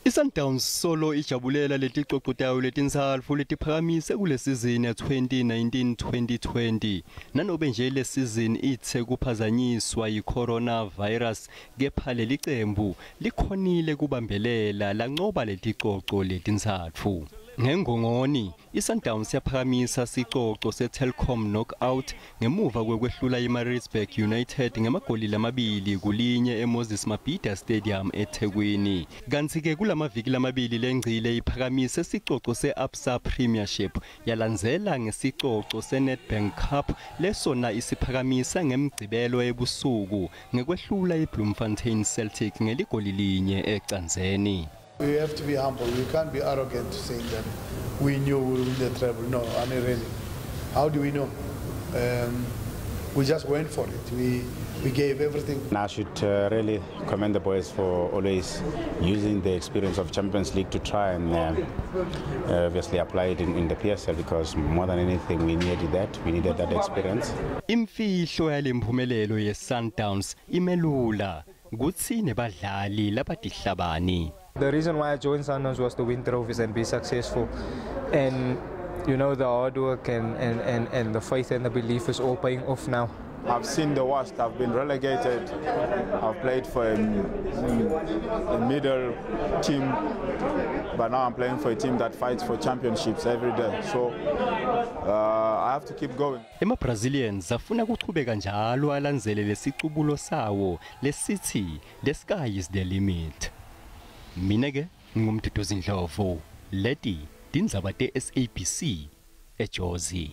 iSundowns solo ijabulela leticoco tayo letinsalfu letiphakamise kule sizini ya 2019-2020 nanobe nje le season ithe kuphazanyiswa yi-coronavirus kepha leli qembu likhonile kubambelela lanqoba leticoco letinsalfu. Ngengongoni iSundowns yaphakamisa sicoco seTelkom Knockout ngemuva kwehlula iMaritzburg United ngemagoli lamabili kulinye eMoses Mabhida Stadium eThekwini. Kanti ke kulamaviki lamabili lengcile iphakamise sicoco seAbsa Premiership yalandzela ngesicoco seNedbank Cup lesona isiphakamisa ngemgcibelo ebusuku ngekwehlula iBloemfontein Celtic ngeligoli linye eCanzeni. We have to be humble. We can't be arrogant to saying that we knew we would win the treble. No, I mean really. How do we know? We just went for it. We gave everything. I should really commend the boys for always using the experience of Champions League to try and obviously apply it in the PSL, because more than anything we needed that. We needed that experience. Imfihlo yalempumelelo yeSundowns imelula kutsi nebadlali labatihlabani. The reason why I joined Sundowns was to win trophies and be successful, and you know, the hard work and the faith and the belief is all paying off now. I've seen the worst. I've been relegated. I've played for a middle team, but now I'm playing for a team that fights for championships every day. So I have to keep going. Brazilians afuna kuchubeka njalo alandzele lesicubulo sawo lesithi the sky is the limit. Mina ke ngumduduzi Ndlovu, leti tindzaba te-SABC eJozi.